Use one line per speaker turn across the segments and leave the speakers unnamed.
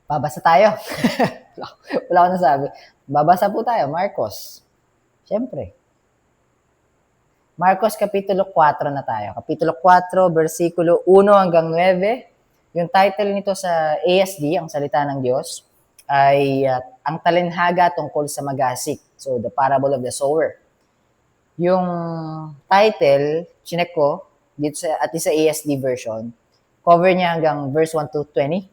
Babasa tayo. Wala akong nasabi. Babasa po tayo, Marcos. Siyempre. Marcos Kapitulo 4 na tayo. Kapitulo 4, versikulo 1 hanggang 9. Yung title nito sa ASD, ang salita ng Diyos, ay ang talinhaga tungkol sa magasik. So, the parable of the sower. Yung title, chinek ko, dito at sa ASD version, cover niya hanggang verse 1 to 20.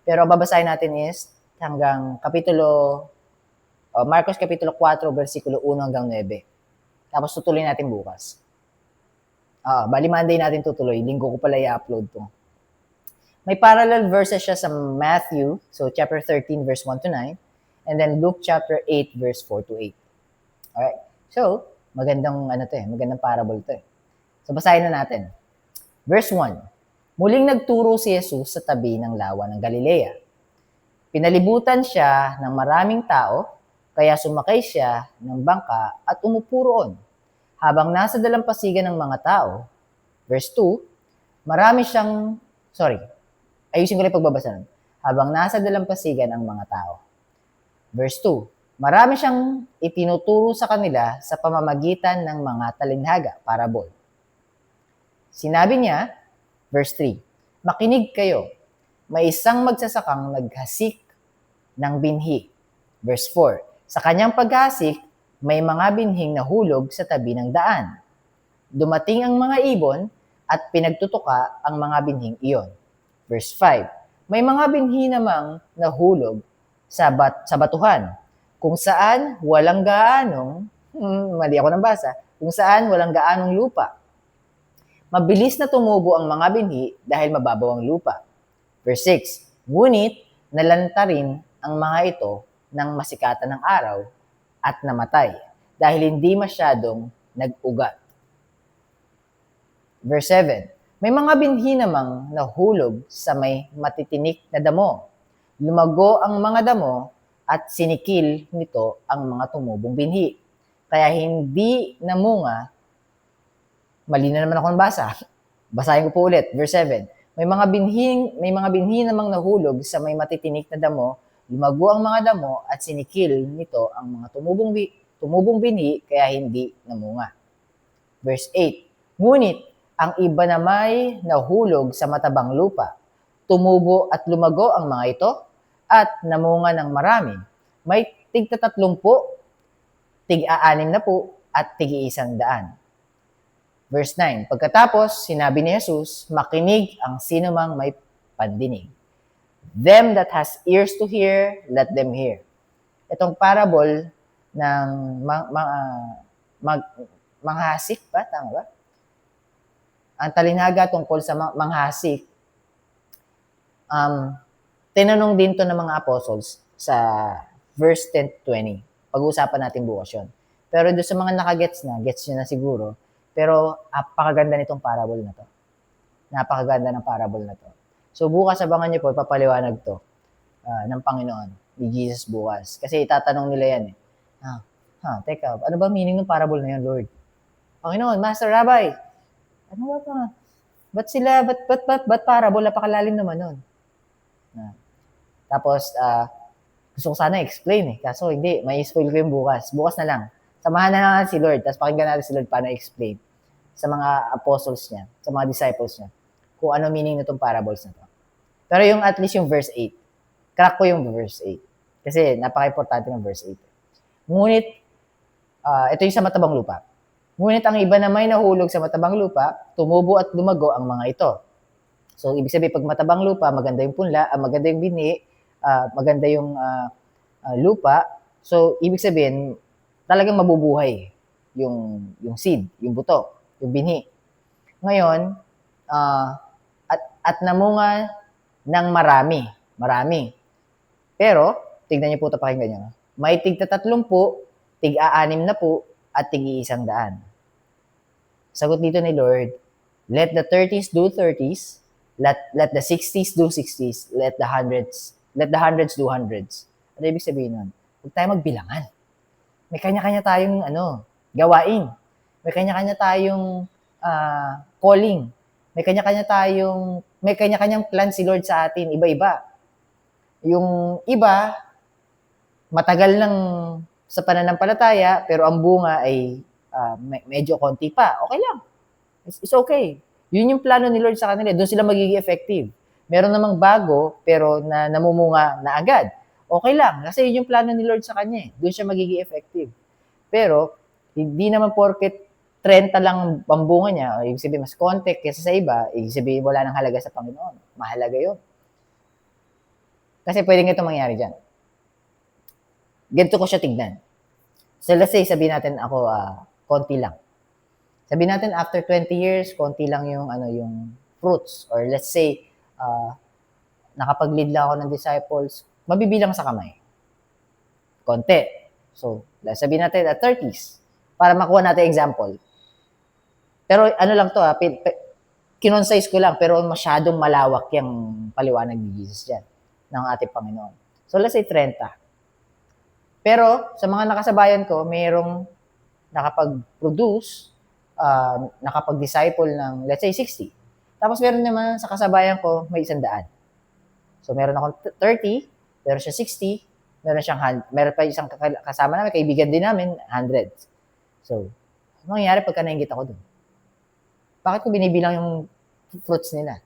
Pero babasahin natin is hanggang Marcos Kapitulo 4, versikulo 1 hanggang 9. Tapos tutuloy natin bukas. Bali Monday natin tutuloy. Linggo ko pala i-upload to. May parallel verses siya sa Matthew, so chapter 13, verse 1 to 9. And then Luke chapter 8, verse 4 to 8. Alright. So, magandang parable to eh. So, basahin na natin. Verse 1. Muling nagturo si Jesus sa tabi ng lawa ng Galilea. Pinalibutan siya ng maraming tao, kaya sumakay siya ng bangka at umupo roon. Habang nasa dalampasigan ng mga tao, verse 2, ayusin ko lang pagbabasa nun. Habang nasa dalampasigan ang mga tao. Verse 2, marami siyang itinuturo sa kanila sa pamamagitan ng mga talinhaga, parable. Sinabi niya, verse 3, makinig kayo, may isang magsasakang naghasik ng binhi. Verse 4, sa kanyang paghasik, may mga binhing nahulog sa tabi ng daan. Dumating ang mga ibon at pinagtutuka ang mga binhing iyon. Verse 5, may mga binhi namang nahulog sa batuhan, kung saan walang gaanong, kung saan walang gaanong lupa. Mabilis na tumubo ang mga binhi dahil mababaw ang lupa. Verse 6, ngunit nalanta rin ang mga ito ng masikatan ng araw at namatay dahil hindi masyadong nag-ugat. Verse 7, may mga binhi namang nahulog sa may matitinik na damo. Lumago ang mga damo at sinikil nito ang mga tumubong binhi. Kaya hindi namunga. Mali na naman ako ng basa. Basahin ko po ulit. Verse 7, may mga binhi namang nahulog sa may matitinik na damo. Lumago ang mga damo at sinikil nito ang mga tumubong binhi kaya hindi namunga. Verse 8, ngunit ang iba na may nahulog sa matabang lupa. Tumubo at lumago ang mga ito at namunga ng marami. May tig-30, tig-60 at tig-100. Verse 9, pagkatapos, sinabi ni Jesus, makinig ang sinumang may pandinig. Them that has ears to hear, let them hear. Itong parable ng manghasik ba? Tama ba? Ang talinhaga tungkol sa manghasik, tinanong din to ng mga apostles sa verse 10-20. Pag-uusapan natin bukas yun. Pero doon sa mga nakagets na, gets nyo na siguro, pero napakaganda nitong parable na to. Napakaganda ng parable na to. So bukas abangan nyo po, ipapaliwanag to ng Panginoon, ni Jesus bukas. Kasi itatanong nila yan eh. Teka, ano ba meaning ng parable na yun, Lord? Panginoon, Master Rabbi, ano ba? Ba't parable? Napakalalim naman nun. Tapos, gusto ko sana explain eh. Kaso hindi, may spoil ko yung bukas. Bukas na lang. Samahan na lang si Lord, tapos pakinggan natin si Lord paano explain sa mga apostles niya, sa mga disciples niya, kung ano meaning na itong parables na to. Pero yung at least yung verse 8, crack ko yung verse 8. Kasi napaka-importante ng verse 8. Ngunit, ito yung sa matabang lupa. Ngunit ang iba na may nahulog sa matabang lupa, tumubo at lumago ang mga ito. So, ibig sabihin, pag matabang lupa, maganda yung punla, maganda yung binhi, maganda yung lupa. So, ibig sabihin, talagang mabubuhay yung seed, yung buto, yung binhi. Ngayon, at namunga ng marami. Pero, tignan niyo po ito, pakinggan niyo. May tig-30, tig-60, at tig-100. Sagot dito ni Lord, let the 30s do 30s, let the 60s do 60s, let the hundreds do hundreds. Ano ibig sabihin nun? Huwag tayo magbilangan. May kanya-kanya tayong gawain. May kanya-kanya tayong calling. May kanya-kanyang plan si Lord sa atin, iba-iba. Yung iba, matagal nang sa pananampalataya, pero ang bunga ay medyo konti pa. Okay lang. It's okay. Yun yung plano ni Lord sa kanila. Doon sila magiging effective. Meron namang bago, pero namumunga na agad. Okay lang. Kasi yun yung plano ni Lord sa kanya. Doon siya magiging effective. Pero, hindi naman porket 30 lang ang bunga niya, o ibig sabihin mas konti kaysa sa iba, ibig sabihin wala nang halaga sa Panginoon. Mahalaga yun. Kasi pwedeng ito mangyari dyan. Ganito ko siya tignan. So let's say, sabihin natin ako, konti lang. Sabihin natin after 20 years, konti lang yung yung fruits, or let's say nakapag-lead lang ako ng disciples, mabibilang sa kamay. Konti. So, sabihin natin at 30s para makuha natin example. Pero ano lang to kinonsize ko lang, pero masyadong malawak yung paliwanag ni Jesus dyan ng ating Panginoon. So let's say 30. Pero sa mga nakasabayan ko, mayroong nakapag-produce, nakapag-disciple ng, let's say, 60. Tapos meron naman sa kasabayan ko, may 100. So meron akong 30, meron siya 60, meron pa isang kasama namin, kaibigan din namin, 100. So, ano nangyayari pagka nainggit ako dun? Bakit ko binibilang yung fruits nila?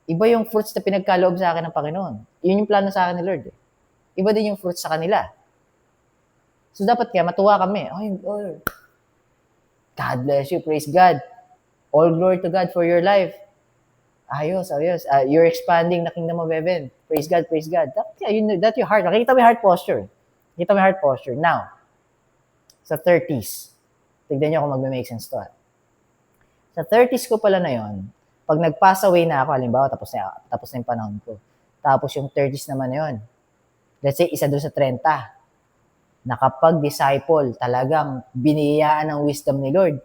Iba yung fruits na pinagkaloob sa akin ng Panginoon. Yun yung plano sa akin ni Lord. Iba din yung fruits sa kanila. So, dapat kaya matuwa kami. Oh, God bless you. Praise God. All glory to God for your life. Ayos. You're expanding the kingdom of heaven. Praise God, praise God. That's your heart. Nakikita mo yung heart posture. Now, sa 30s, tignan nyo kung magme-make sense to. Sa 30s ko pala na yon, pag nag-pass away na ako, halimbawa, tapos na yung panahon ko. Tapos yung 30s naman na yun. Let's say, isa doon sa 30. Nakapag-disciple, talagang biniyayaan ng wisdom ni Lord.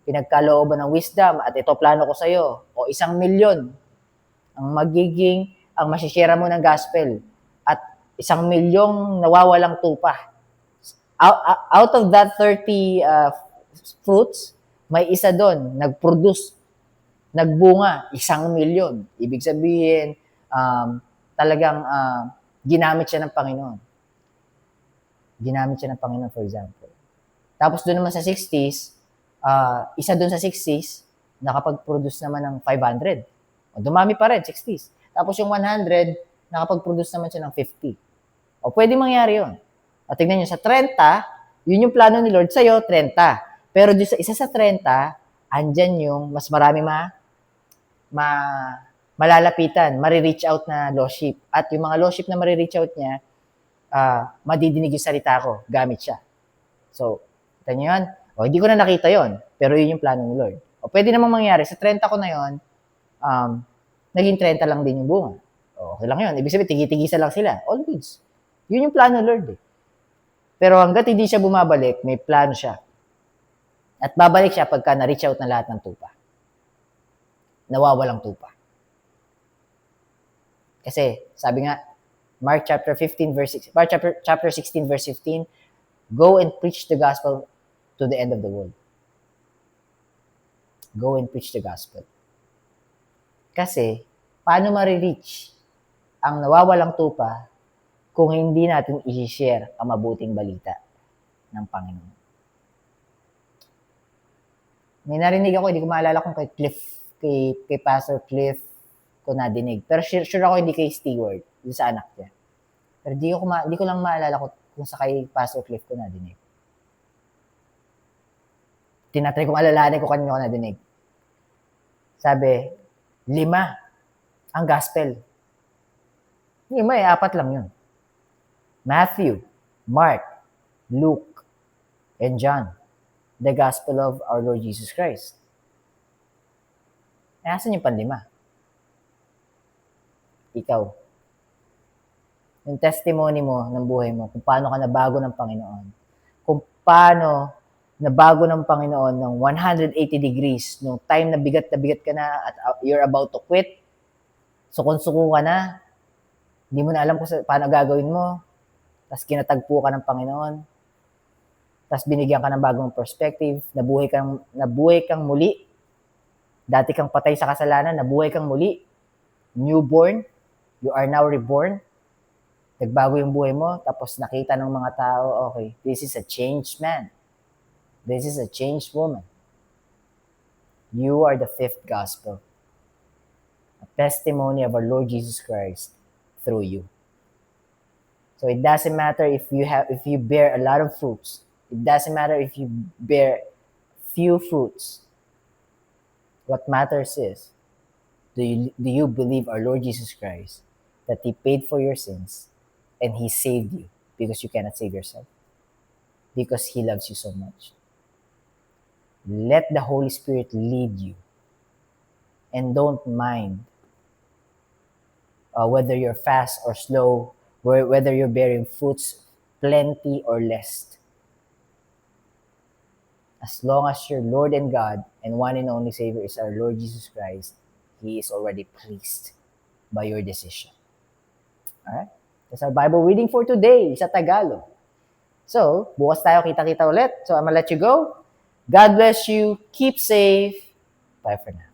Pinagkalooban ng wisdom, at ito plano ko sa'yo, o 1,000,000 ang masishare mo ng gospel, at 1,000,000 nawawalang tupa. Out of that 30 fruits, may isa doon, nag-produce, nagbunga, 1,000,000. Ibig sabihin, talagang ginamit siya ng Panginoon. For example. Tapos doon naman sa 60s, isa doon sa 60s, nakapag-produce naman ng 500. O, dumami pa rin, 60s. Tapos yung 100, nakapag-produce naman siya ng 50. O, pwede mangyari yun. O, tignan nyo, sa 30, yun yung plano ni Lord sa'yo, 30. Pero sa isa sa 30, andyan yung mas marami malalapitan, marireach out na lost sheep. At yung mga lost sheep na marireach out niya, madidinig yung salita ko, gamit siya. So, kita nyo yun? O, hindi ko na nakita yon, pero yun yung plano ni Lord. O, pwede namang mangyari, sa 30 ko na yon, naging 30 lang din yung bunga. O, okay lang yun. Ibig sabihin, tigi-tigisa lang sila. All goods. Yun yung plano ni Lord. Pero hanggat hindi siya bumabalik, may plano siya. At babalik siya pagka na-reach out na lahat ng tupa. Nawawalang tupa. Kasi, sabi nga, Mark chapter 16 verse 15, go and preach the gospel to the end of the world. Go and preach the gospel. Kasi, paano marireach ang nawawalang tupa kung hindi natin i-share ang mabuting balita ng Panginoon? May narinig ako, hindi ko maalala kung kay Pastor Cliff ko nadinig. Pero sure ako hindi kay Stewart, yung sa anak niya. Pero di ko lang maalala kung sa kay Pastor Cliff ko nadinig. Tinatry kong alalahanin ko kanino ko nadinig. Sabi, 5 ang gospel. 5 4 lang yun. Matthew, Mark, Luke, and John. The gospel of our Lord Jesus Christ. Asan yung 5? Ikaw. Yung testimony mo ng buhay mo, kung paano ka nabago ng Panginoon. Kung paano nabago ng Panginoon ng 180 degrees, nung time na bigat ka na at you're about to quit, sukon-suko ka na, hindi mo na alam kung paano gagawin mo, tapos kinatagpo ka ng Panginoon, tapos binigyan ka ng bagong perspective, nabuhay kang muli, dati kang patay sa kasalanan, nabuhay kang muli, newborn, you are now reborn, nagbago yung buhay mo, tapos nakita ng mga tao, okay, this is a changed man. This is a changed woman. You are the fifth gospel. A testimony of our Lord Jesus Christ through you. So it doesn't matter if you bear a lot of fruits. It doesn't matter if you bear few fruits. What matters is, do you believe our Lord Jesus Christ, that He paid for your sins and He saved you because you cannot save yourself? Because He loves you so much. Let the Holy Spirit lead you. And don't mind whether you're fast or slow, whether you're bearing fruits plenty or less. As long as your Lord and God and one and only Savior is our Lord Jesus Christ, He is already pleased by your decision. Alright? That's our Bible reading for today sa Tagalog. So, bukas tayo kita-kita ulit. So, I'm gonna let you go. God bless you. Keep safe. Bye for now.